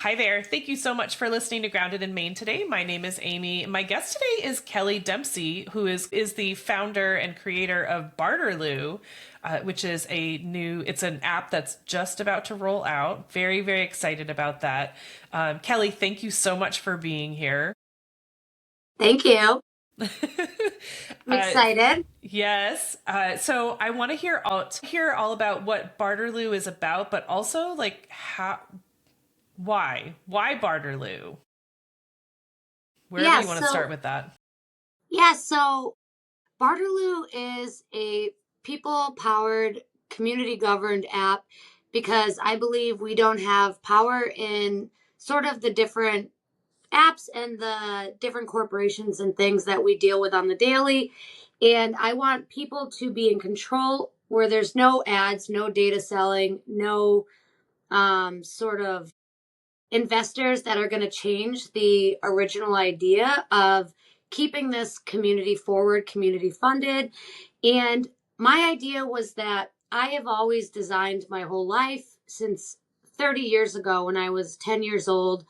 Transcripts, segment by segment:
Hi there. Thank you so much for listening to Grounded in Maine today. My name is Amy. My guest today is Kelly Dempsey, who is the founder and creator of Barterloo, which is it's an app that's just about to roll out. Very, very excited about that. Kelly, thank you so much for being here. Thank you. I'm uh, excited. yes. So I want to hear all about what Barterloo is about, but also like why Barterloo? Wherever Yeah, you want to so start with that. yeah, so Barterloo is a people-powered, community-governed app because I believe we don't have power in sort of the different apps and the different corporations and things that we deal with on the daily. And I want people to be in control where there's no ads, no data selling, no sort of investors that are going to change the original idea of keeping this community forward, community funded. And my idea was that I have always designed my whole life since 30 years ago when I was 10 years old.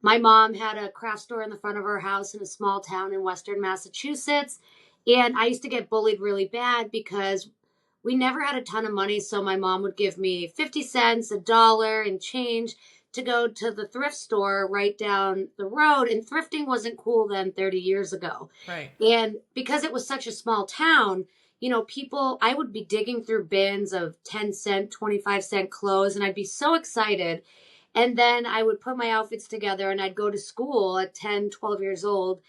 My mom had a craft store in the front of her house in a small town in Western Massachusetts. And I used to get bullied really bad because we never had a ton of money. So my mom would give me 50 cents, a dollar, and change to go to the thrift store right down the road. And thrifting wasn't cool then 30 years ago. Right. And because it was such a small town, people, I would be digging through bins of 10-cent, 25-cent clothes, and I'd be so excited. And then I would put my outfits together and I'd go to school at 10, 12 years old.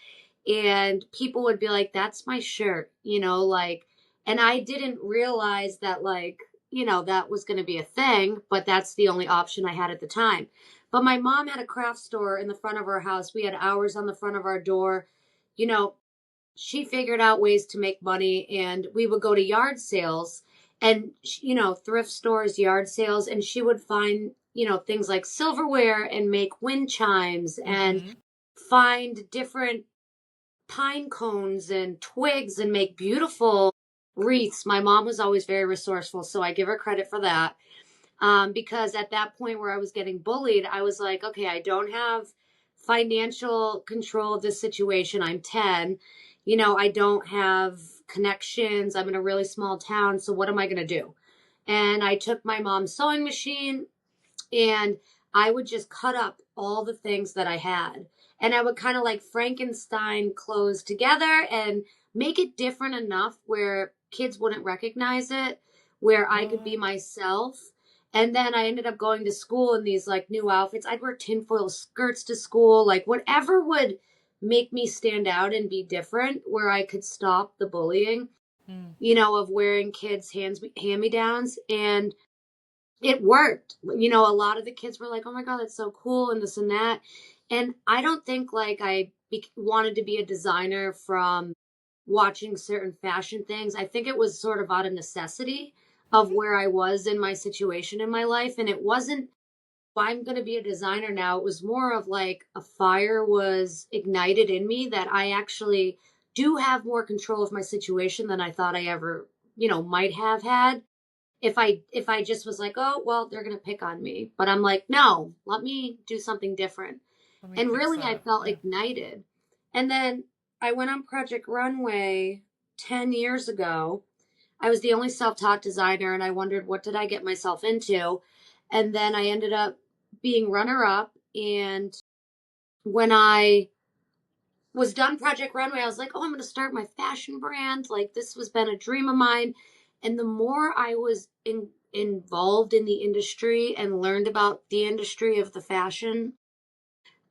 And people would be like, that's my shirt, like, and I didn't realize that, like, that was going to be a thing, but that's the only option I had at the time. But my mom had a craft store in the front of our house. We had hours on the front of our door. You know, she figured out ways to make money, and we would go to yard sales and, thrift stores, yard sales, and she would find, things like silverware and make wind chimes and Mm-hmm. find different pine cones and twigs and make beautiful wreaths. My mom was always very resourceful, so I give her credit for that. Because at that point where I was getting bullied, I was like, okay, I don't have financial control of this situation. I'm 10. I don't have connections. I'm in a really small town. So what am I going to do? And I took my mom's sewing machine and I would just cut up all the things that I had. And I would kind of like Frankenstein clothes together and make it different enough where kids wouldn't recognize it, where I could be Oh, myself. And then I ended up going to school in these like new outfits. I'd wear tinfoil skirts to school, like whatever would make me stand out and be different, where I could stop the bullying, mm. of wearing kids' hand me downs. And it worked. A lot of the kids were like, "Oh my god, that's so cool," and this and that. And I don't think like wanted to be a designer from watching certain fashion things. I think it was sort of out of necessity of Mm-hmm. where I was in my situation in my life, and it wasn't, I'm going to be a designer now. It was more of like a fire was ignited in me that I actually do have more control of my situation than I thought I ever, might have had if I just was like, oh well, they're gonna pick on me. But I'm like, no, let me do something different. Let me And fix really I that. felt Yeah. ignited. And then I went on Project Runway 10 years ago. I was the only self-taught designer and I wondered what did I get myself into? And then I ended up being runner up. And when I was done Project Runway, I was like, oh, I'm going to start my fashion brand. Like, this was been a dream of mine. And the more I was involved in the industry and learned about the industry of the fashion,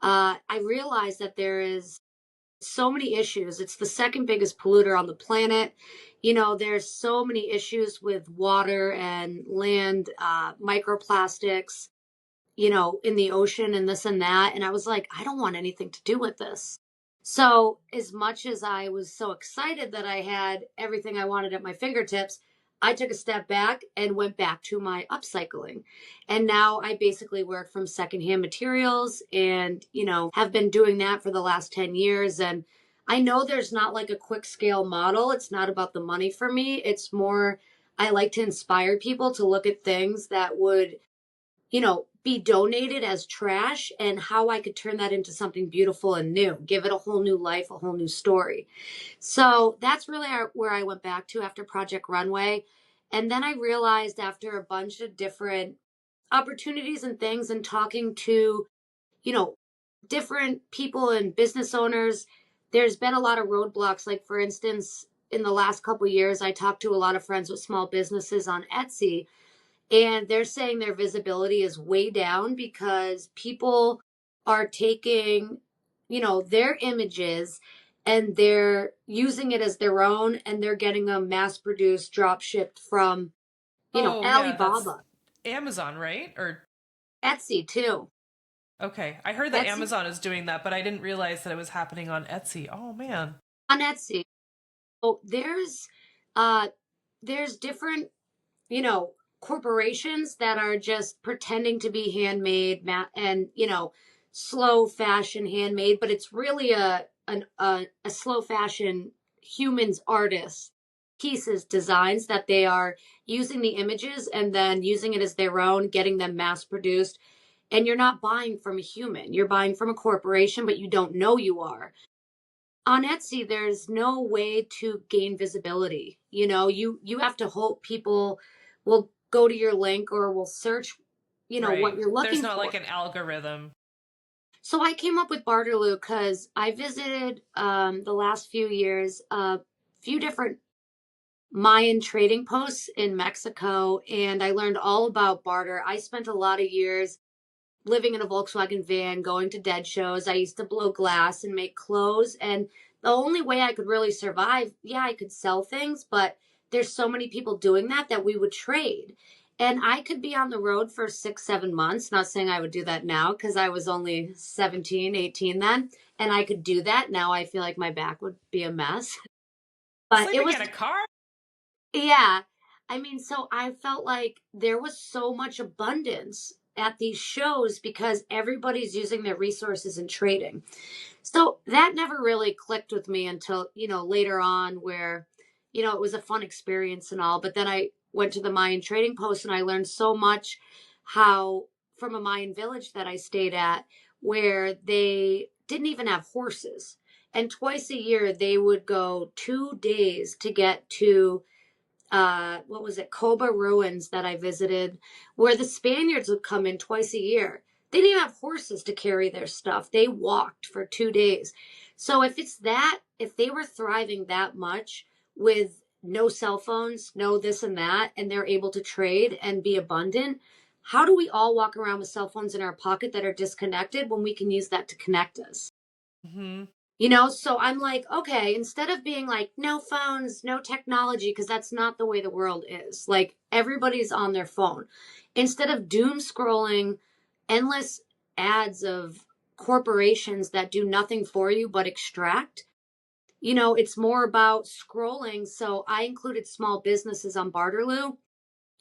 I realized that there is so many issues. It's the second biggest polluter on the planet. There's so many issues with water and land, microplastics, in the ocean and this and that. And I was like, I don't want anything to do with this. So, as much as I was so excited that I had everything I wanted at my fingertips, I took a step back and went back to my upcycling. And now I basically work from secondhand materials and, have been doing that for the last 10 years. And I know there's not like a quick scale model. It's not about the money for me. It's more, I like to inspire people to look at things that would be donated as trash and how I could turn that into something beautiful and new, give it a whole new life, a whole new story. So that's really where I went back to after Project Runway. And then I realized after a bunch of different opportunities and things and talking to, you know, different people and business owners, there's been a lot of roadblocks. Like, for instance, in the last couple of years, I talked to a lot of friends with small businesses on Etsy, and they're saying their visibility is way down because people are taking, their images and they're using it as their own, and they're getting them mass produced, drop shipped from, Oh, yeah, that's Alibaba, Amazon, right? Or Etsy too. okay, I heard that Etsy Amazon is doing that, but I didn't realize that it was happening on Etsy. Oh man. on Etsy. So uh there's different, you know, corporations that are just pretending to be handmade and, slow fashion handmade, but it's really a slow fashion humans artists pieces designs that they are using the images and then using it as their own, getting them mass produced. And you're not buying from a human, you're buying from a corporation, but you don't know you are. On Etsy, there's no way to gain visibility. You have to hope people will go to your link or will search, what Right. you're There's looking not for. like an algorithm. So I came up with Barterloo because I visited the last few years a few different Mayan trading posts in Mexico, and I learned all about barter. I spent a lot of years living in a Volkswagen van, going to dead shows. I used to blow glass and make clothes. And the only way I could really survive, yeah, I could sell things, but there's so many people doing that we would trade. And I could be on the road for 6, 7 months. Not saying I would do that now because I was only 17, 18 then. And I could do that. Now I feel like my back would be a mess. But it Sleeping was, in a car? yeah. I mean, so I felt like there was so much abundance at these shows because everybody's using their resources and trading. So that never really clicked with me until, later on where, it was a fun experience and all. But then I went to the Mayan trading post and I learned so much how from a Mayan village that I stayed at where they didn't even have horses. And twice a year they would go 2 days to get to what was it, Coba ruins that I visited, where the Spaniards would come in twice a year. They didn't even have horses to carry their stuff. They walked for 2 days. So if they were thriving that much with no cell phones, no this and that, and they're able to trade and be abundant, how do we all walk around with cell phones in our pocket that are disconnected when we can use that to connect us? Hmm. So I'm like, okay, instead of being like, no phones, no technology, because that's not the way the world is. Like, everybody's on their phone. Instead of doom scrolling endless ads of corporations that do nothing for you but extract, it's more about scrolling. So I included small businesses on Barterloo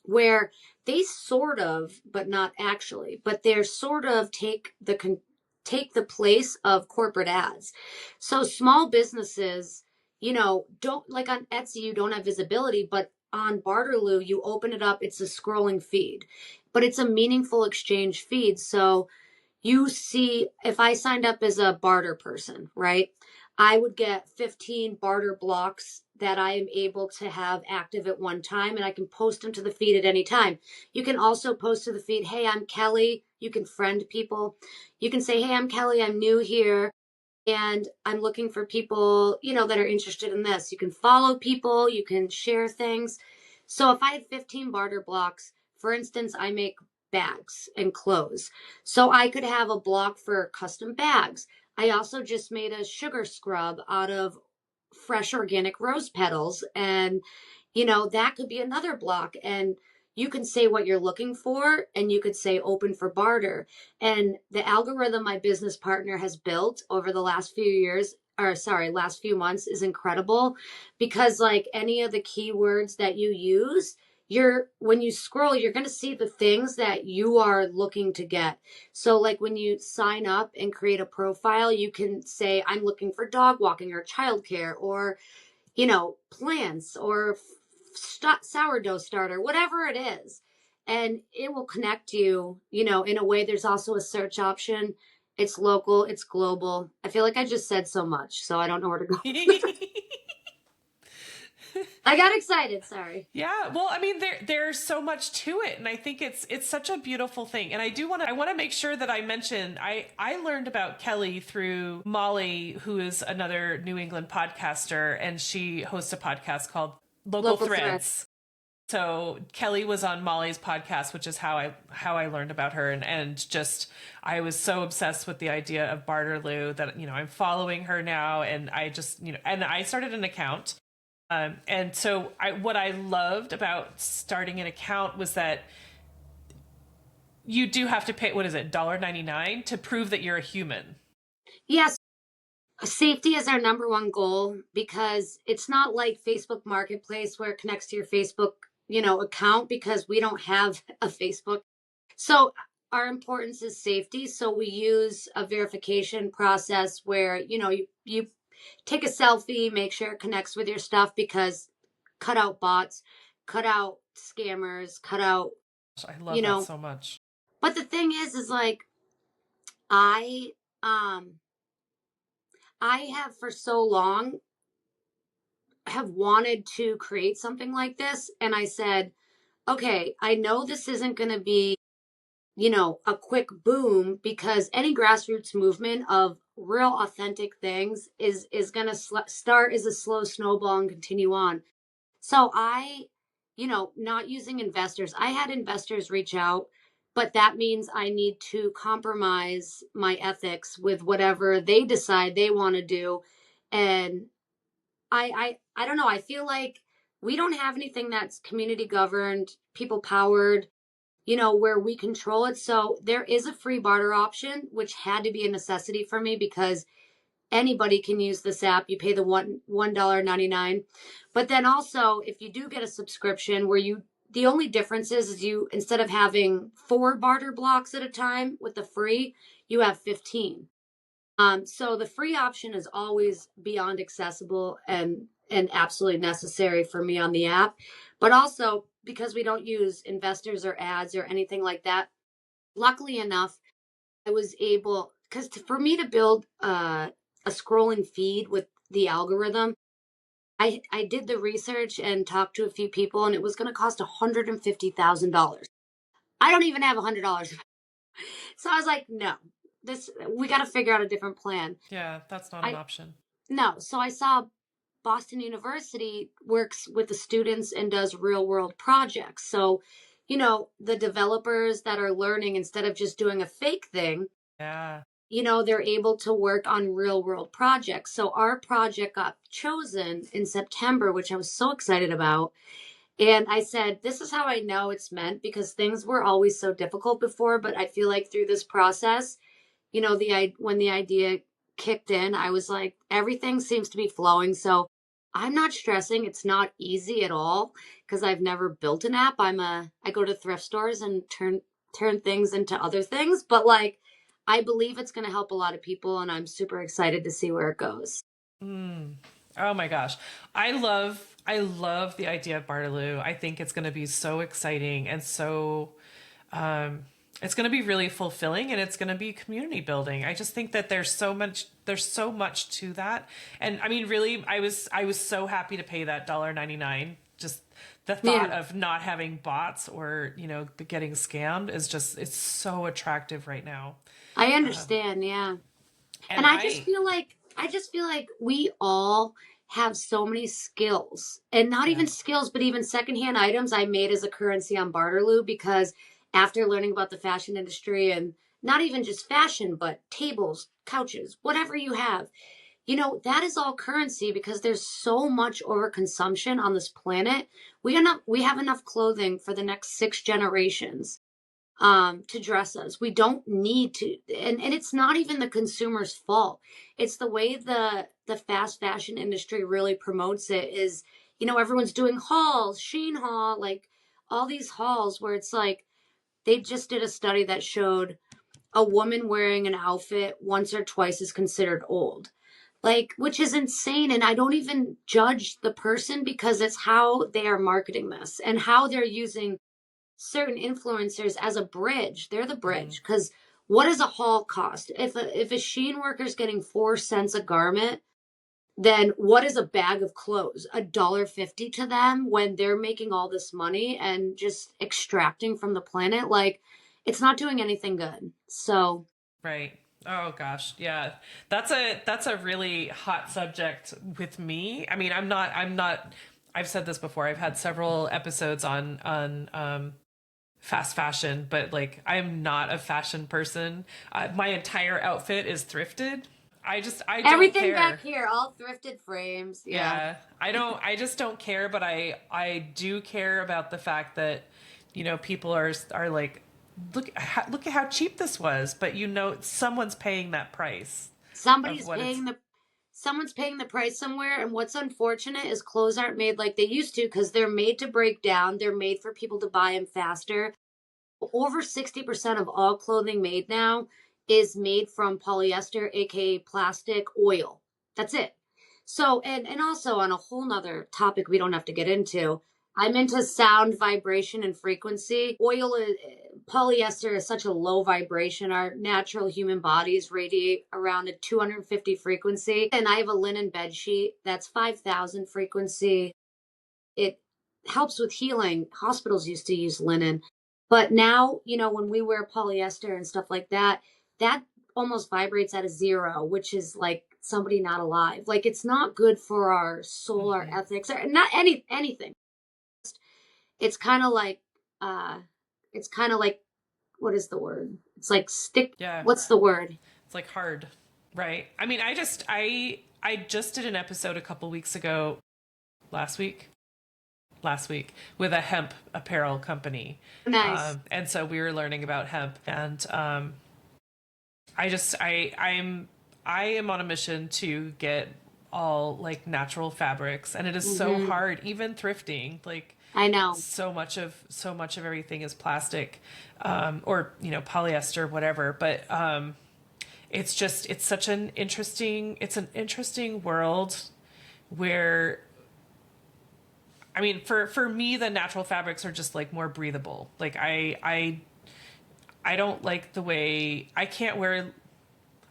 where they sort of, but not actually, but they're sort of take the place of corporate ads. So small businesses, don't, like on Etsy, you don't have visibility, but on Barterloo, you open it up, it's a scrolling feed, but it's a meaningful exchange feed. So you see, if I signed up as a barter person, right, I would get 15 barter blocks that I am able to have active at one time, and I can post them to the feed at any time. You can also post to the feed, hey, I'm Kelly. You can friend people. You can say, hey, I'm Kelly. I'm new here and I'm looking for people, that are interested in this. You can follow people, you can share things. So if I had 15 barter blocks, for instance, I make bags and clothes. So I could have a block for custom bags. I also just made a sugar scrub out of fresh organic rose petals. And, that could be another block. And you can say what you're looking for and you could say open for barter. And the algorithm my business partner has built over the last few years, or sorry, last few months is incredible because like any of the keywords that you use, when you scroll, you're going to see the things that you are looking to get. So like when you sign up and create a profile, you can say, I'm looking for dog walking or childcare or, plants or sourdough starter, whatever it is. and it will connect you, in a way. There's also a search option. It's local, it's global. I feel like I just said so much, so I don't know where to go. I got excited, sorry. Yeah, well, I mean, there's so much to it, and I think it's such a beautiful thing. And I want to make sure that I mention I learned about Kelly through Molly, who is another New England podcaster, and she hosts a podcast called Local Threads. So Kelly was on Molly's podcast, which is how I learned about her, and just I was so obsessed with the idea of Barterloo that I'm following her now, and I just and I started an account. And so what I loved about starting an account was that you do have to pay, what is it, $1.99 to prove that you're a human. Yes. Safety is our number one goal, because it's not like Facebook Marketplace where it connects to your Facebook, account, because we don't have a Facebook. So our importance is safety. So we use a verification process where, you take a selfie, make sure it connects with your stuff, because cut out bots, cut out scammers, cut out, I love that so much. But the thing is like, I have for so long have wanted to create something like this. And I said, okay, I know this isn't going to be, a quick boom, because any grassroots movement of real authentic things is going to start as a slow snowball and continue on. So I, not using investors, I had investors reach out, but that means I need to compromise my ethics with whatever they decide they want to do. And I don't know. I feel like we don't have anything that's community governed, people powered, where we control it. So there is a free barter option, which had to be a necessity for me, because anybody can use this app. You pay the $1.99. But then also, if you do get a subscription the only difference is you, instead of having 4 barter blocks at a time with the free, you have 15. So the free option is always beyond accessible and absolutely necessary for me on the app. But also, because we don't use investors or ads or anything like that, luckily enough, I was able, because for me to build a scrolling feed with the algorithm, I did the research and talked to a few people, and it was going to cost $150,000. I don't even have $100. So I was like, no, we got to figure out a different plan. Yeah, that's not an option. No. So I saw Boston University works with the students and does real world projects. So, the developers that are learning, instead of just doing a fake thing, yeah, they're able to work on real world projects. So our project got chosen in September, which I was so excited about. And I said, this is how I know it's meant, because things were always so difficult before. But I feel like through this process, when the idea kicked in, I was like, everything seems to be flowing. So I'm not stressing. It's not easy at all, because I've never built an app. I go to thrift stores and turn things into other things. But I believe it's going to help a lot of people, and I'm super excited to see where it goes. Oh my gosh. I love the idea of Barterloo. I think it's going to be so exciting, and so it's going to be really fulfilling, and it's going to be community building. I just think that there's so much to that. And I mean, really, I was so happy to pay that $1.99. Just the thought of not having bots or, getting scammed is it's so attractive right now. I understand. Yeah. And I just feel like we all have so many skills, and not even skills, but even secondhand items I made as a currency on Barterloo, because after learning about the fashion industry, and not even just fashion, but tables, couches, whatever you have, that is all currency, because there's so much overconsumption on this planet. We have enough clothing for the next 6 generations to dress us. We don't need to, and it's not even the consumer's fault. It's the way the fast fashion industry really promotes it is, everyone's doing hauls, Sheen haul, like all these hauls where it's like, they just did a study that showed a woman wearing an outfit once or twice is considered old, which is insane. And I don't even judge the person, because it's how they are marketing this and how they're using certain influencers as a bridge. They're the Mm-hmm. bridge, because what does a haul cost? If a Shein worker is getting 4 cents a garment, then what is a bag of clothes? $1.50 to them when they're making all this money and just extracting from the planet? Like, it's not doing anything good. So Right. Oh gosh. Yeah. That's a really hot subject with me. I mean, I'm not I've said this before. I've had several episodes on fast fashion, but like I'm not a fashion person. My entire outfit is thrifted. I don't everything back care. here, all thrifted frames. Yeah. Yeah. I just don't care, but I do care about the fact that people are like look at how cheap this was, but someone's paying that price of Somebody's what it's. paying the Someone's paying the price somewhere, and what's unfortunate is clothes aren't made like they used to, because they're made to break down. They're made for people to buy them faster. Over 60% of all clothing made now is made from polyester, aka plastic oil. That's it. So, and also on a whole nother topic we don't have to get into, I'm into sound, vibration, and frequency. Polyester is such a low vibration. Our natural human bodies radiate around a 250 frequency. And I have a linen bed sheet that's 5,000 frequency. It helps with healing. Hospitals used to use linen. But now, when we wear polyester and stuff like that, that almost vibrates at a zero, which is like somebody not alive. Like, it's not good for our soul, our Mhm. ethics, or not anything. It's kind of like, uh, it's kind of like, what is the word? It's like stick. Yeah, What's the word? it's like hard, right? I mean, I just did an episode a couple weeks ago, last week, with a hemp apparel company, Nice. and so we were learning about hemp, and I am on a mission to get all like natural fabrics, and it is so Hmm. hard, even thrifting. Like I know. so much of everything is plastic, or polyester, whatever. But it's such an interesting world where, I mean, for me, the natural fabrics are just like more breathable. Like I don't like the way I can't wear.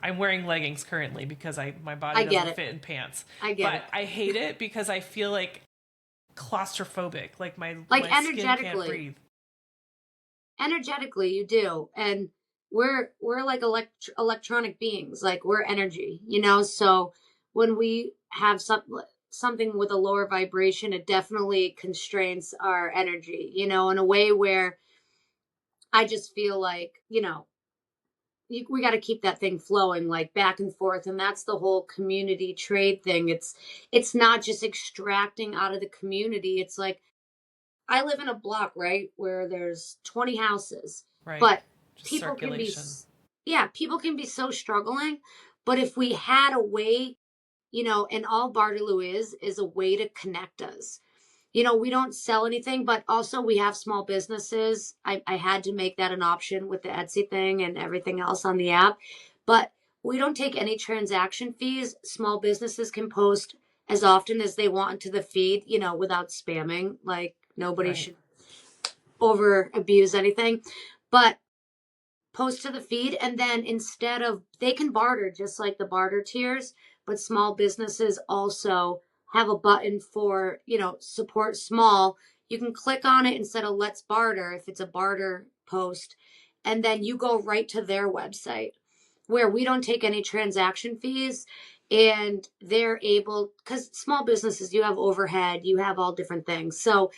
I'm wearing leggings currently because my body I get doesn't it. fit in pants. I get But it. I hate it because I feel like claustrophobic. Like Like, my skin can't energetically. breathe. Energetically, you do. And we're like electronic beings. Like, we're energy, so when we have something with a lower vibration, it definitely constrains our energy, in a way where I just feel like, we got to keep that thing flowing, like, back and forth. And that's the whole community trade thing. It's not just extracting out of the community. It's like, I live in a block, right, where there's 20 houses, Right. but Just people can be, circulation. yeah, people can be so struggling. But if we had a way, and all Barterloo is a way to connect us. We don't sell anything, but also we have small businesses. I had to make that an option with the Etsy thing and everything else on the app. But we don't take any transaction fees. Small businesses can post as often as they want into the feed, without spamming. Like, nobody Right. should over abuse anything. But post to the feed, and then instead of, they can barter just like the barter tiers, but small businesses also have a button for, support small. You can click on it instead of let's barter if it's a barter post, and then you go right to their website where we don't take any transaction fees. And they're able, because small businesses, you have overhead, you have all different things. So,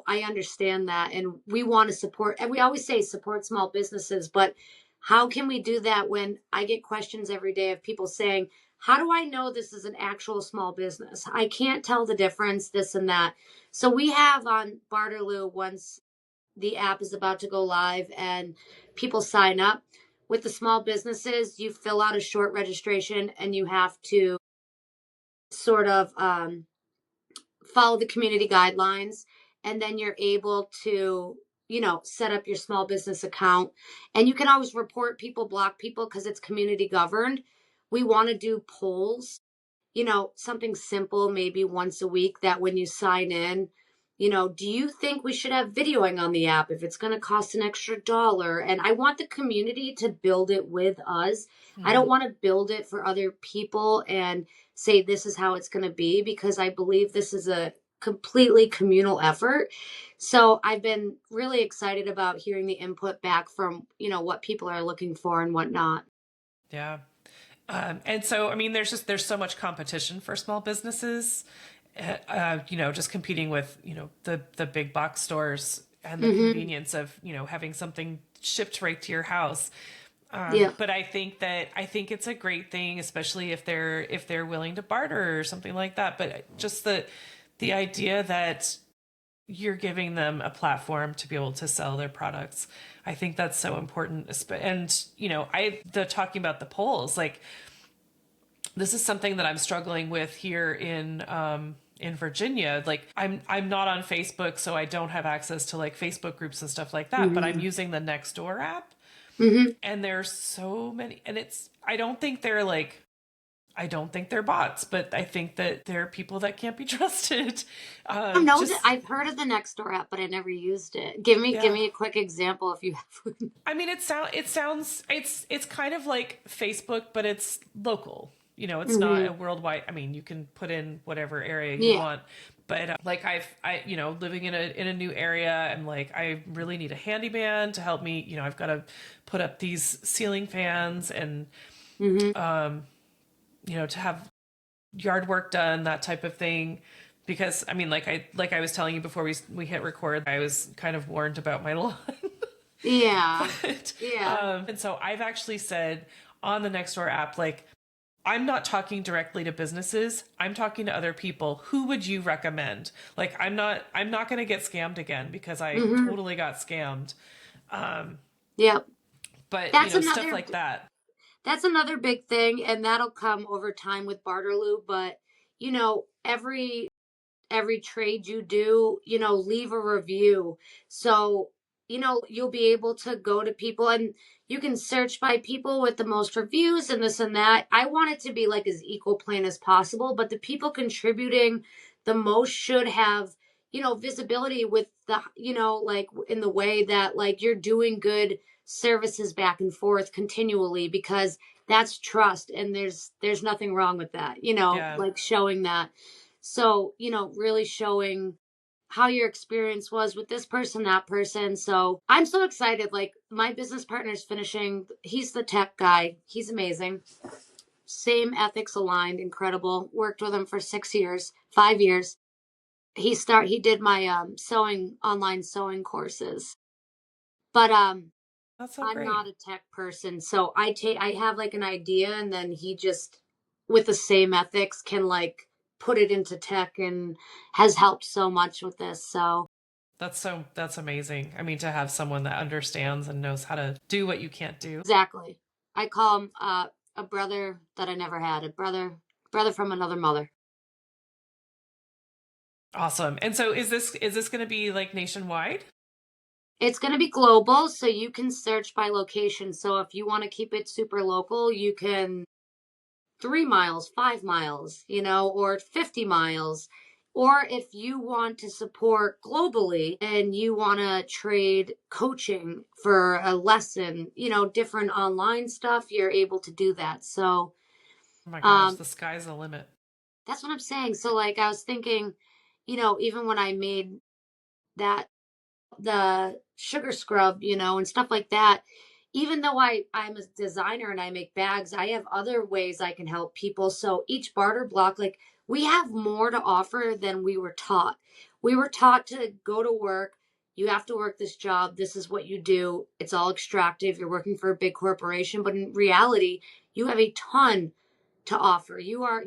I understand that. And we want to support, and we always say support small businesses, but how can we do that when I get questions every day of people saying, how do I know this is an actual small business? I can't tell the difference, this and that. So we have on Barterloo, once the app is about to go live and people sign up with the small businesses, you fill out a short registration and you have to sort of follow the community guidelines. And then you're able to, set up your small business account. And you can always report people, block people, because it's community governed. We want to do polls, something simple, maybe once a week, that when you sign in, Do you think we should have videoing on the app if it's going to cost an extra dollar? And I want the community to build it with us. I Hmm. don't want to build it for other people and say this is how it's going to be, because I believe this is a completely communal effort. So I've been really excited about hearing the input back from, what people are looking for and whatnot. Yeah. And so, I mean, there's so much competition for small businesses, just competing with, the big box stores and the Hmm. convenience of, having something shipped right to your house. Yeah. But I think it's a great thing, especially if they're willing to barter or something like that. But just the idea that you're giving them a platform to be able to sell their products, I think that's so important. And the talking about the polls, like this is something that I'm struggling with here in Virginia. Like I'm not on Facebook, so I don't have access to like Facebook groups and stuff like that. But I'm Hmm. using the Nextdoor app, Hmm. and there's so many, and I don't think they're bots, but I think that they're people that can't be trusted. I don't know that Just I've heard of the Nextdoor app, but I never used it. Give yeah. me a quick example if you have. I mean, it sounds it's kind of like Facebook, but it's local. It's not Hmm. a worldwide. I mean, you can put in whatever area you Yeah. want, but like living in a new area, and like I really need a handyman to help me. I've got to put up these ceiling fans and Hmm. to have yard work done, that type of thing. Because I mean, like I was telling you before we hit record, I was kind of warned about my lawn. Yeah. But Yeah. and so I've actually said on the Nextdoor app, like, I'm not talking directly to businesses. I'm talking to other people. Who would you recommend? Like, I'm not going to get scammed again, because I Hmm. totally got scammed. Yep. But That's stuff another like that. that's another big thing, and that'll come over time with Barterloo. But every trade you do, leave a review. So, you'll be able to go to people and you can search by people with the most reviews and this and that. I want it to be like as equal plane as possible, but the people contributing the most should have, visibility with like in the way that like you're doing good services back and forth continually, because that's trust, and there's nothing wrong with that, Yeah. like showing that. So, really showing how your experience was with this person, that person. So I'm so excited. Like my business partner's finishing, he's the tech guy. He's amazing. Same ethics aligned, incredible. Worked with him for 6 years, 5 years. He did my sewing online sewing courses. But That's so I'm great. not a tech person. So I have like an idea, and then he just with the same ethics can like put it into tech, and has helped so much with this. So That's amazing. I mean, to have someone that understands and knows how to do what you can't do. exactly. I call him a brother that I never had, a brother from another mother. Awesome. And so is this going to be like nationwide? It's going to be global, so you can search by location. So if you want to keep it super local, you can 3 miles, 5 miles, or 50 miles. Or if you want to support globally and you want to trade coaching for a lesson, different online stuff, you're able to do that. So, Oh my gosh, um, the sky's the limit. that's what I'm saying. So, like, I was thinking, even when I made that the sugar scrub, and stuff like that. Even though I'm a designer and I make bags, I have other ways I can help people. So each barter block, like we have more to offer than we were taught. We were taught to go to work. You have to work this job. This is what you do. It's all extractive. You're working for a big corporation, but in reality, you have a ton to offer. You are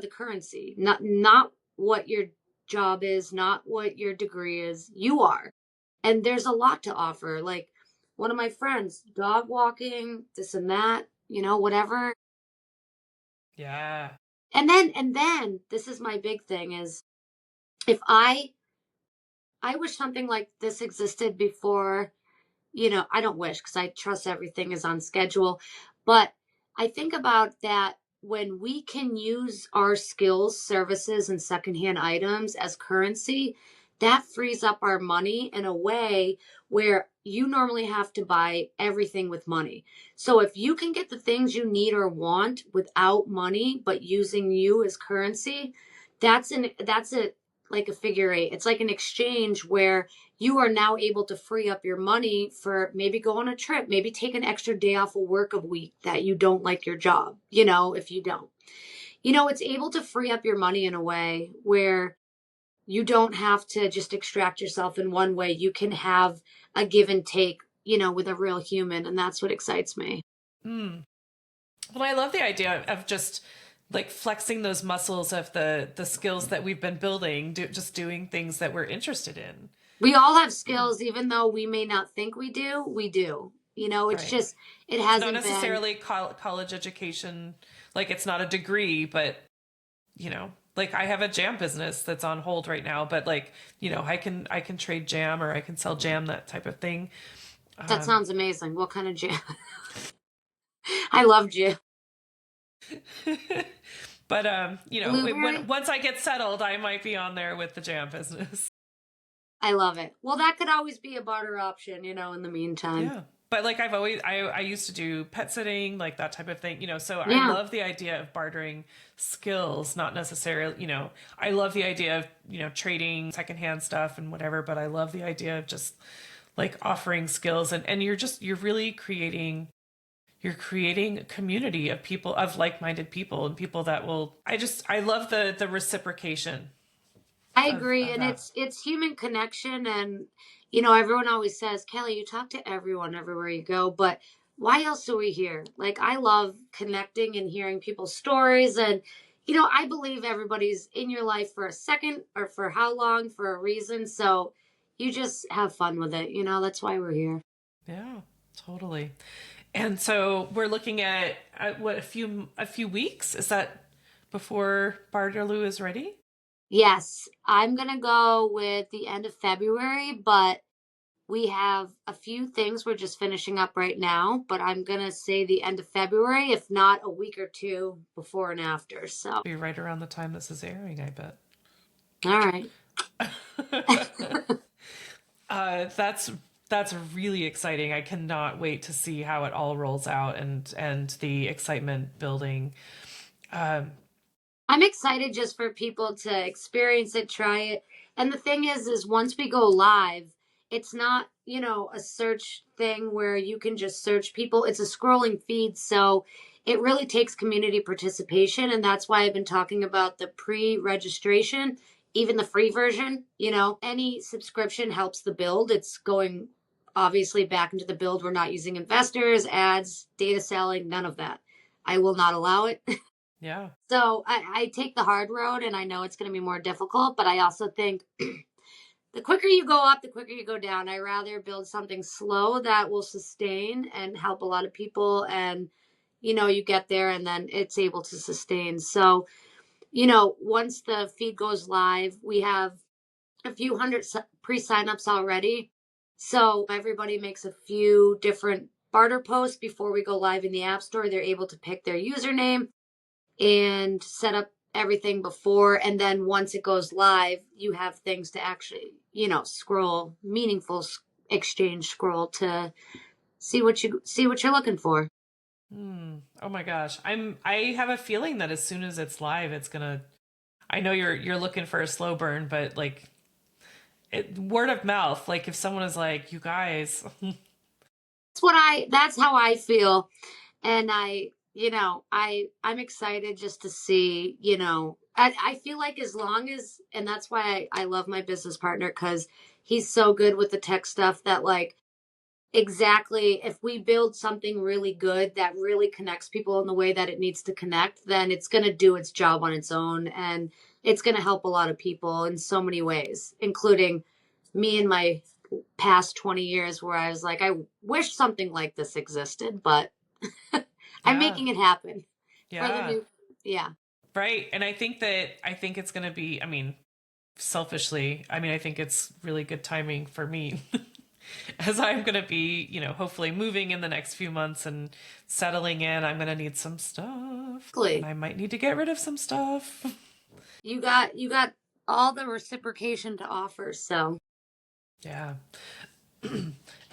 the currency, not what your job is, not what your degree is. You are. And there's a lot to offer. Like one of my friends, dog walking, this and that, whatever. Yeah. And then this is my big thing is if I wish something like this existed before, I don't wish because I trust everything is on schedule, but I think about that when we can use our skills, services, and secondhand items as currency, that frees up our money in a way where you normally have to buy everything with money. So if you can get the things you need or want without money, but using you as currency, that's a like a figure eight. It's like an exchange where you are now able to free up your money for maybe go on a trip, maybe take an extra day off of work a week that you don't like your job, if you don't. It's able to free up your money in a way where you don't have to just extract yourself in one way. You can have a give and take, with a real human. And that's what excites me. Mm. Well, I love the idea of just like flexing those muscles of the skills that we've been building, just doing things that we're interested in. We all have skills, even though we may not think we do, we do. It's Right. just, it hasn't Not been. necessarily college education, like it's not a degree, but like I have a jam business that's on hold right now, but like, I can trade jam or I can sell jam, that type of thing. That sounds amazing. What kind of jam? I love jam. But Blueberry? once I get settled, I might be on there with the jam business. I love it. Well, that could always be a barter option, in the meantime. Yeah. But like I used to do pet sitting, like that type of thing, so Yeah. I love the idea of bartering skills, not necessarily, I love the idea of, trading secondhand stuff and whatever, but I love the idea of just like offering skills and you're really creating a community of people, of like-minded people and people that will, I love the reciprocation. I agree. Of And that. it's human connection. And, everyone always says, Kelly, you talk to everyone everywhere you go, but why else are we here? Like, I love connecting and hearing people's stories. And, I believe everybody's in your life for a second or for how long, for a reason. So you just have fun with it. That's why we're here. Yeah, totally. And so we're looking at what, a few weeks? Is that before Barterloo is ready? Yes, I'm going to go with the end of February, but we have a few things we're just finishing up right now, but I'm going to say the end of February, if not a week or two before and after. So, Be right around the time this is airing, I bet. all right. That's really exciting. I cannot wait to see how it all rolls out and the excitement building. I'm excited just for people to experience it, try it. And the thing is once we go live, it's not, a search thing where you can just search people. It's a scrolling feed. So it really takes community participation. And that's why I've been talking about the pre-registration, even the free version. Any subscription helps the build. It's going obviously back into the build. We're not using investors, ads, data selling, none of that. I will not allow it. Yeah. So I take the hard road, and I know it's going to be more difficult, but I also think the quicker you go up, the quicker you go down. I rather build something slow that will sustain and help a lot of people. And, you get there and then it's able to sustain. So, once the feed goes live, we have a few hundred pre-signups already. So everybody makes a few different barter posts before we go live in the App Store. They're able to pick their username and set up everything before. And then once it goes live, you have things to actually, scroll, meaningful exchange scroll to see what you're looking for. Oh my gosh. I have a feeling that as soon as it's live, it's gonna, I know you're looking for a slow burn, but like word of mouth, like if someone is like, you guys. That's how I feel. And I'm excited just to see, I feel like as long as, and that's why I love my business partner, because he's so good with the tech stuff that like, exactly, if we build something really good that really connects people in the way that it needs to connect, then it's going to do its job on its own. And it's going to help a lot of people in so many ways, including me in my past 20 years where I was like, I wish something like this existed, but I'm making it happen. For the Yeah. new, yeah. Right. And I think it's going to be, selfishly, I think it's really good timing for me as I'm going to be, hopefully moving in the next few months and settling in. I'm going to need some stuff. And I might need to get rid of some stuff. You got all the reciprocation to offer. So Yeah.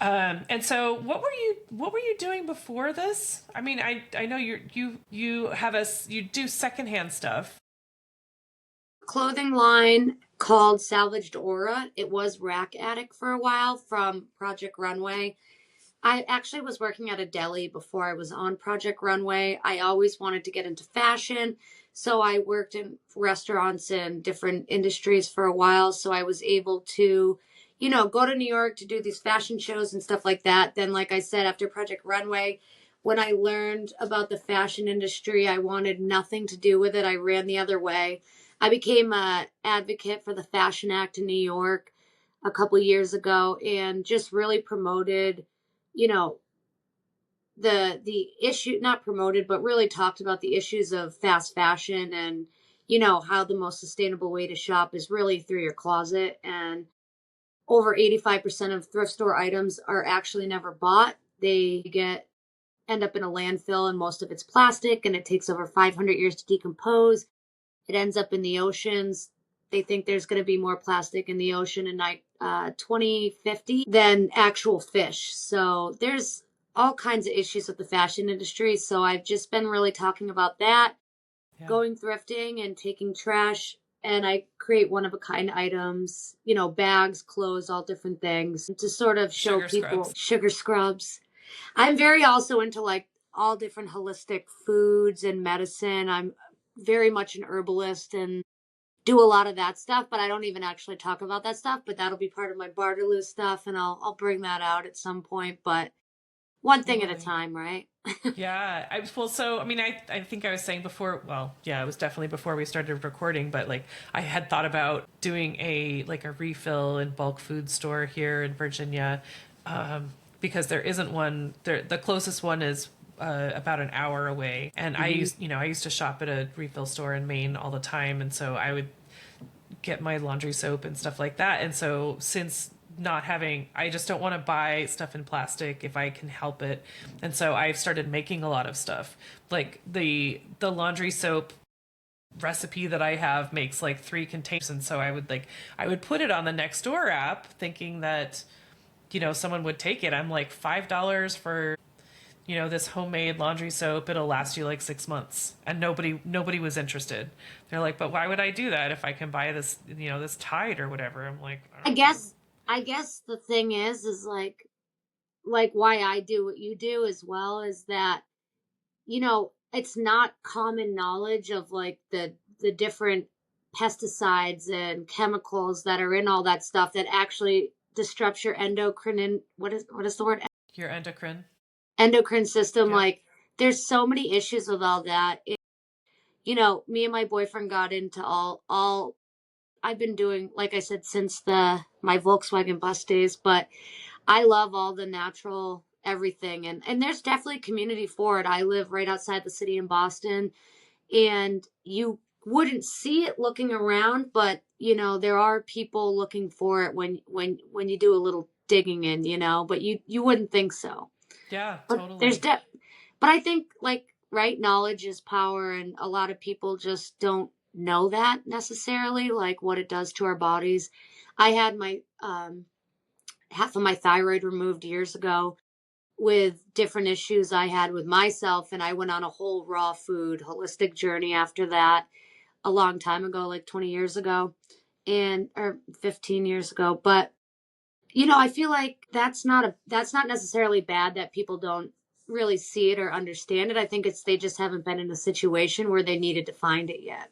And so what were you doing before this? I mean, I know you do secondhand stuff. clothing line called Salvaged Aura. It was Rack Attic for a while from Project Runway. I actually was working at a deli before I was on Project Runway. I always wanted to get into fashion. So I worked in restaurants and different industries for a while. So I was able to, go to New York to do these fashion shows and stuff like that. Then, like I said, after Project Runway, when I learned about the fashion industry, I wanted nothing to do with it. I ran the other way. I became a advocate for the Fashion Act in New York a couple years ago and just really promoted, you know, the issue, not promoted, but really talked about the issues of fast fashion and, how the most sustainable way to shop is really through your closet. And over 85% of thrift store items are actually never bought. They end up in a landfill and most of it's plastic and it takes over 500 years to decompose. It ends up in the oceans. They think there's going to be more plastic in the ocean in 2050 than actual fish. So there's all kinds of issues with the fashion industry. So I've just been really talking about that, Yeah. going thrifting and taking trash. And I create one of a kind items, bags, clothes, all different things to sort of show Sugar people scrubs. sugar scrubs. I'm very also into like all different holistic foods and medicine. I'm very much an herbalist and do a lot of that stuff, but I don't even actually talk about that stuff. But that'll be part of my Barterloo stuff, and I'll bring that out at some point. But one thing at a Totally. time, right? Yeah. So I mean, I think I was saying before, well, yeah, it was definitely before we started recording, but like I had thought about doing a refill and bulk food store here in Virginia, because there isn't one there. The closest one is about an hour away. And I used to shop at a refill store in Maine all the time. And so I would get my laundry soap and stuff like that. And so since not having, I just don't want to buy stuff in plastic if I can help it. And so I've started making a lot of stuff. Like the laundry soap recipe that I have makes like 3 containers. And so I would put it on the Nextdoor app thinking that, someone would take it. I'm like $5 for, this homemade laundry soap. It'll last you like 6 months. And nobody was interested. They're like, but why would I do that if I can buy this, this Tide or whatever? I'm like, I guess I guess the thing is like why I do what you do as well is that it's not common knowledge of like the different pesticides and chemicals that are in all that stuff that actually disrupts your endocrine, what is the word, your endocrine system. yeah, Like there's so many issues with all that. Me and my boyfriend got into all I've been doing, like I said, since my Volkswagen bus days, but I love all the natural everything, and there's definitely a community for it. I live right outside the city in Boston, and you wouldn't see it looking around, but there are people looking for it when you do a little digging in, but you wouldn't think so. yeah, But totally. but I think like right, knowledge is power, and a lot of people just don't know that necessarily, like what it does to our bodies. I had my half of my thyroid removed years ago with different issues I had with myself, and I went on a whole raw food holistic journey after that a long time ago, like 20 years ago, and or 15 years ago. But I feel like that's not necessarily bad that people don't really see it or understand it. I think it's they just haven't been in a situation where they needed to find it yet.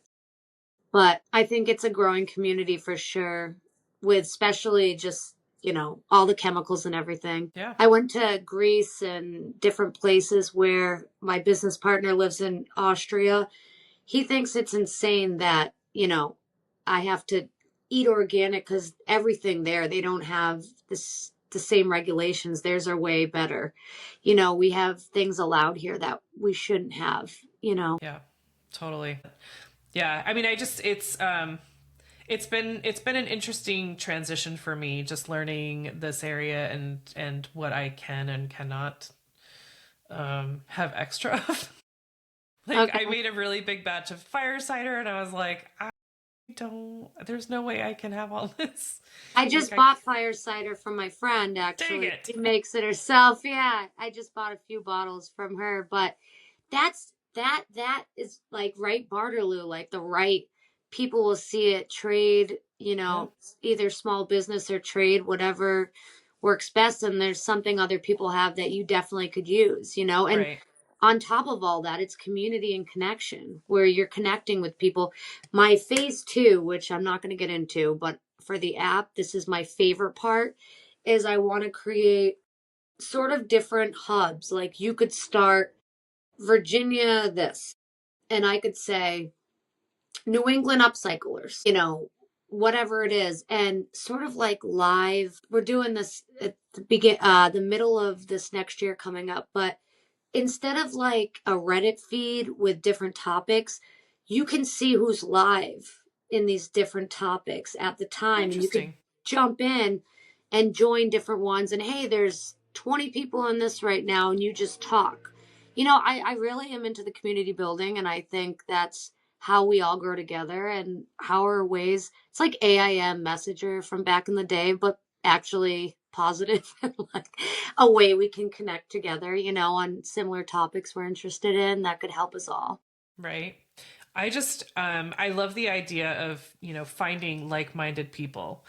But I think it's a growing community for sure, with especially just, all the chemicals and everything. Yeah. I went to Greece and different places where my business partner lives in Austria. He thinks it's insane that, I have to eat organic because everything there, they don't have the same regulations. Theirs are way better. We have things allowed here that we shouldn't have. Yeah, totally. Yeah. I mean, it's been an interesting transition for me, just learning this area and what I can and cannot have extra of. Like Okay. I made a really big batch of fire cider and I was like, don't, there's no way I can have all this. I Like, just bought fire cider from my friend, dang actually. it. She makes it herself. Yeah, I just bought a few bottles from her, but that is like right Barterloo, like the right people will see it, trade, Yep. either small business or trade, whatever works best. And there's something other people have that you definitely could use, and Right. on top of all that, it's community and connection where you're connecting with people. My phase two, which I'm not going to get into, but for the app, this is my favorite part, is I want to create sort of different hubs. Like you could start Virginia this, and I could say New England upcyclers, whatever it is, and sort of like live. We're doing this at the middle of this next year coming up, but instead of like a Reddit feed with different topics, you can see who's live in these different topics at the time, and you could Interesting. jump in and join different ones. And hey, there's 20 people in this right now, and you just talk. I really am into the community building, and I think that's how we all grow together and how are ways. It's like AIM Messenger from back in the day, but actually positive and like a way we can connect together, on similar topics we're interested in that could help us all. Right. I just I love the idea of, finding like-minded people.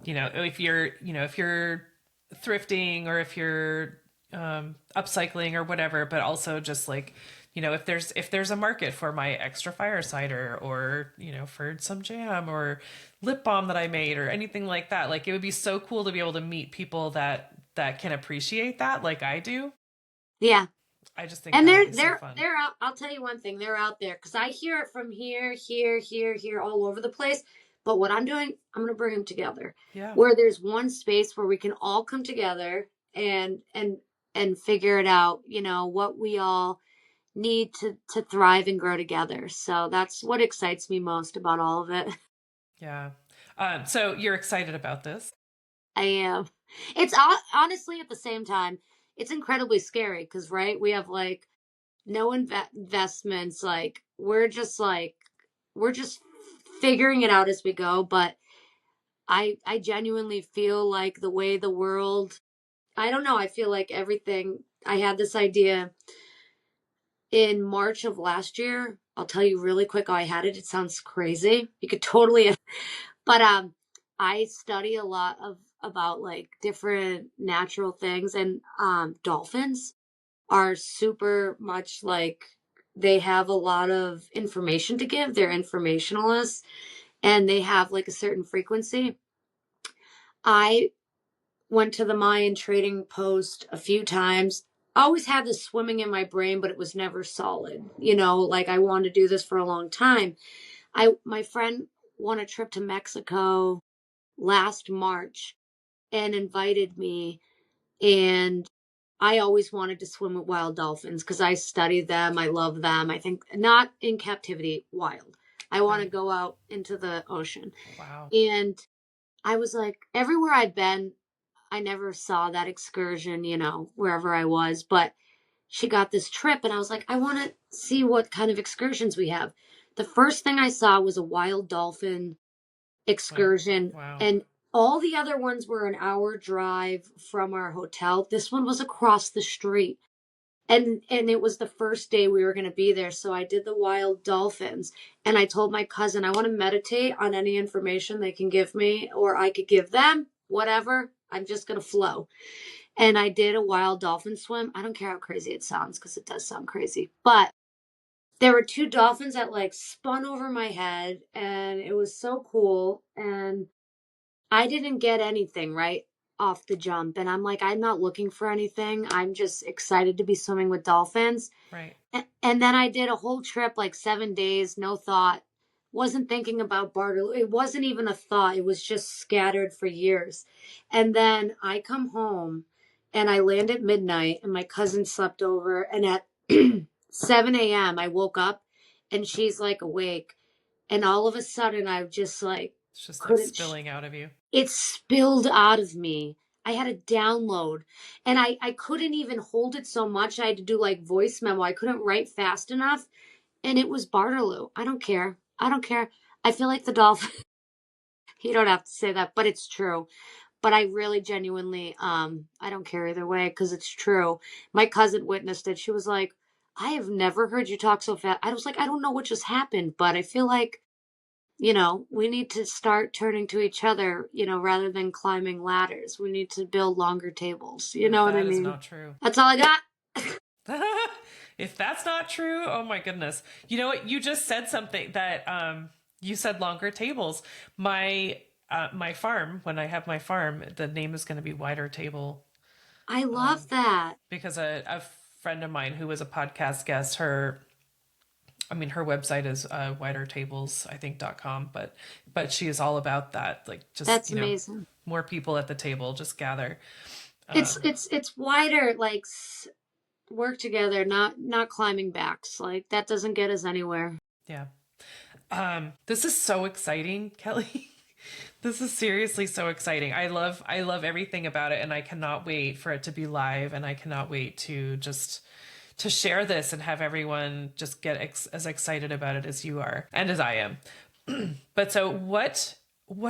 If you're thrifting or if you're upcycling or whatever, but also just like, if there's a market for my extra fire cider or, for some jam or lip balm that I made or anything like that. Like it would be so cool to be able to meet people that can appreciate that like I do. Yeah. I just think And that would they're be so they're fun. they're out. I'll tell you one thing, they're out there because I hear it from here, all over the place. But what I'm doing, I'm gonna bring them together Yeah. where there's one space where we can all come together and figure it out, what we all need to thrive and grow together. So that's what excites me most about all of it. Yeah. So you're excited about this? I am. It's honestly at the same time, it's incredibly scary because, right, we have like no investments. We're just figuring it out as we go. But I genuinely feel like the way the world, I don't know, I feel like everything, I had this idea in March of last year. I'll tell you really quick how I had it. It sounds crazy. You could totally, but I study a lot of about like different natural things, and dolphins are super much like they have a lot of information to give. They're informationalists and they have like a certain frequency. I went to the Mayan trading post a few times. I always had this swimming in my brain, but it was never solid. Like I wanted to do this for a long time. My friend won a trip to Mexico last March and invited me, and I always wanted to swim with wild dolphins because I study them. I love them. I think not in captivity, wild. I want to Right. go out into the ocean. Wow. And I was like, everywhere I'd been, I never saw that excursion, wherever I was. But she got this trip, and I was like, I want to see what kind of excursions we have. The first thing I saw was a wild dolphin Like, excursion, wow. and all the other ones were an hour drive from our hotel. This one was across the street, and it was the first day we were going to be there, so I did the wild dolphins, and I told my cousin I want to meditate on any information they can give me or I could give them, whatever. I'm just going to flow. And I did a wild dolphin swim. I don't care how crazy it sounds because it does sound crazy, but there were two dolphins that like spun over my head, and it was so cool. And I didn't get anything right off the jump. And I'm like, I'm not looking for anything. I'm just excited to be swimming with dolphins. Right. And then I did a whole trip, like 7 days, no thought. Wasn't thinking about Barterloo. It wasn't even a thought. It was just scattered for years. And then I come home and I land at midnight, and my cousin slept over. And at 7 a.m., I woke up and she's like awake. And all of a sudden, I just like It's just like couldn't. spilling out of you. It spilled out of me. I had a download, and I couldn't even hold it so much. I had to do like voice memo. I couldn't write fast enough. And it was Barterloo. I don't care. I don't care. I feel like the dolphin, you don't have to say that, but it's true. But I really genuinely, I don't care either way because it's true. My cousin witnessed it. She was like, I have never heard you talk so fast. I was like, I don't know what just happened, but I feel like, we need to start turning to each other, rather than climbing ladders. We need to build longer tables. You know what I That is mean? not true. That's all I got. If that's not true, oh my goodness. You know what? You just said something that you said longer tables. My farm, when I have my farm, the name is going to be Wider Table I love that. because a friend of mine who was a podcast guest, her website is widertables, I think, .com, but she is all about that. Like just, That's amazing. more people at the table, just gather. It's wider, like work together, not climbing backs. Like that doesn't get us anywhere. Yeah. This is so exciting, Kelly. This is seriously so exciting. I love everything about it, and I cannot wait for it to be live, and I cannot wait to share this and have everyone just get as excited about it as you are and as I am. But so what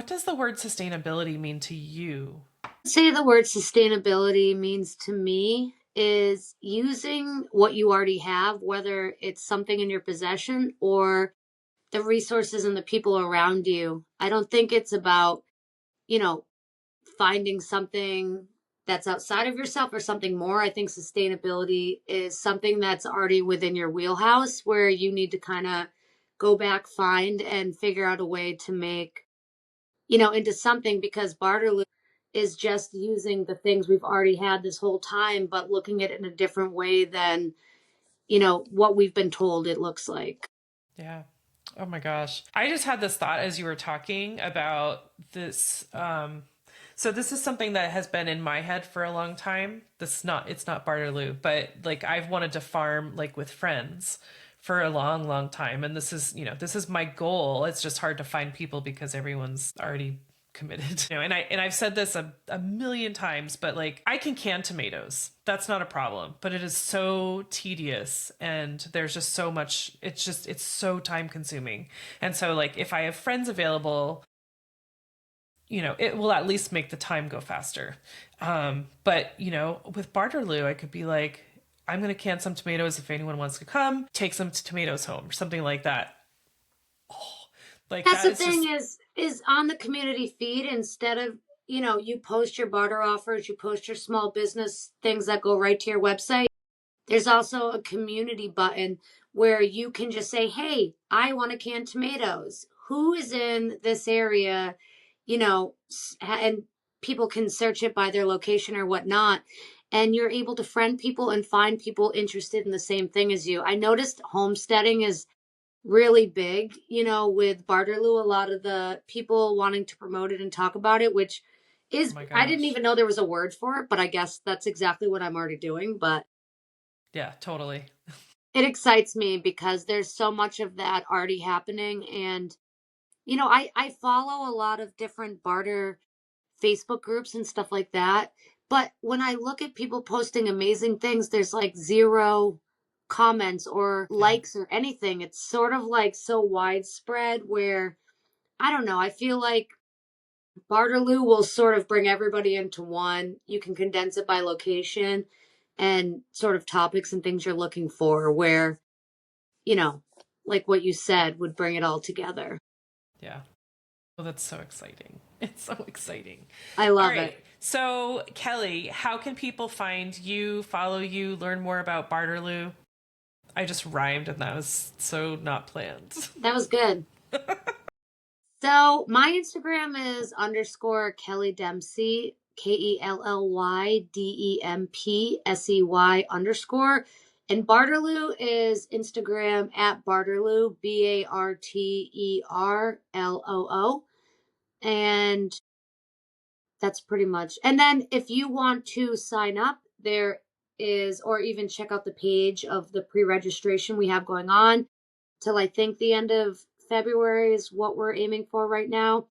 does the word sustainability mean to you? Say the word sustainability means to me is using what you already have, whether it's something in your possession or the resources and the people around you. I don't think it's about, you know, finding something that's outside of yourself or something more. I think sustainability is something that's already within your wheelhouse where you need to kind of go back, find, and figure out a way to make, into something, because Barterloo is just using the things we've already had this whole time, but looking at it in a different way than, what we've been told it looks like. Yeah. Oh my gosh. I just had this thought as you were talking about this. So this is something that has been in my head for a long time. It's not Barterloo, but like I've wanted to farm like with friends for a long, long time. And this is my goal. It's just hard to find people because everyone's already committed. And I've said this a million times, but like I can tomatoes. That's not a problem, but it is so tedious and there's just so much, it's so time consuming. And so like if I have friends available, it will at least make the time go faster. But with Barterloo, I could be like, I'm going to can some tomatoes if anyone wants to come, take some tomatoes home or something like that. Oh, like That's that the thing is on the community feed, instead of, you post your barter offers, you post your small business things that go right to your website. There's also a community button where you can just say, hey, I want to can tomatoes. Who is in this area? And people can search it by their location or whatnot. And you're able to friend people and find people interested in the same thing as you. I noticed homesteading is really big, with Barterloo, a lot of the people wanting to promote it and talk about it, which is, oh my I didn't gosh. even know there was a word for it, but I guess that's exactly what I'm already doing. But Yeah, totally. it excites me because there's so much of that already happening. And, I follow a lot of different barter Facebook groups and stuff like that. But when I look at people posting amazing things, there's like zero comments or Yeah. likes or anything. It's sort of like so widespread where, I don't know, I feel like Barterloo will sort of bring everybody into one. You can condense it by location and sort of topics and things you're looking for, where, you know, like what you said, would bring it all together. Yeah. Well, that's so exciting. It's so exciting. I All love right. it. So, Kelly, how can people find you, follow you, learn more about Barterloo? I just rhymed and that was so not planned. That was good. So my Instagram is _Kelly Dempsey, KELLYDEMPSEY _. And Barterloo is Instagram at Barterloo, BARTERLOO. And that's pretty much. And then if you want to sign up, there is, or even check out the page of the pre-registration we have going on till I think the end of February is what we're aiming for right now,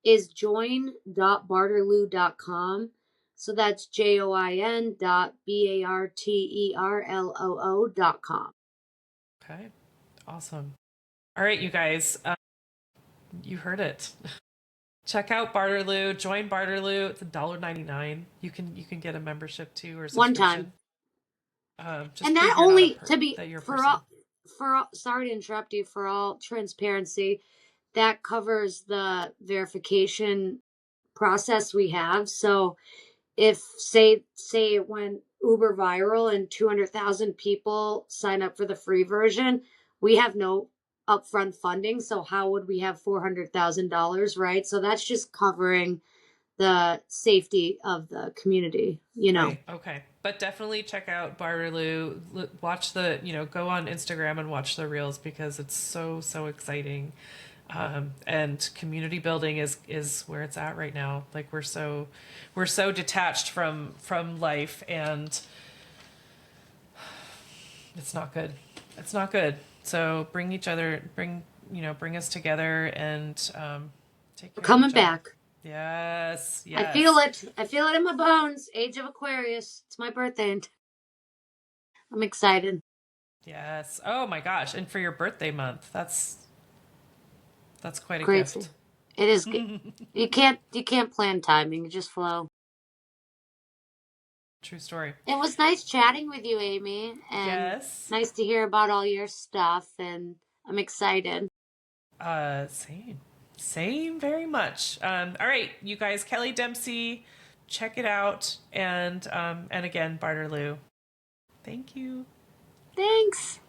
is join.barterloo.com. So that's JOIN.BARTERLOO.com. Okay. Awesome. All right, you guys. You heard it. Check out Barterloo. Join Barterloo. It's $1.99. You can get a membership too or One subscription. time. Just And prove that you're not only to be that you're a for person. all, sorry to interrupt you, for all transparency, that covers the verification process we have. So if say it went uber viral and 200,000 people sign up for the free version, we have no upfront funding. So how would we have $400,000, right? So that's just covering the safety of the community, you know. Right. Okay. But definitely check out Barterloo. Watch the, go on Instagram and watch the reels because it's so, so exciting. And community building is where it's at right now. Like we're so detached from life, and it's not good. It's not good. So bring us together and take care We're coming of each other. back. Yes. I feel it. I feel it in my bones. Age of Aquarius. It's my birthday. And I'm excited. Yes. Oh my gosh. And for your birthday month, that's quite a Crazy. gift. It is. You can't plan timing. You just flow. True story. It was nice chatting with you, Amy. And Yes. nice to hear about all your stuff. And I'm excited. Same very much. All right, you guys, Kelly Dempsey, check it out. And again, Barterloo. Thank you. Thanks.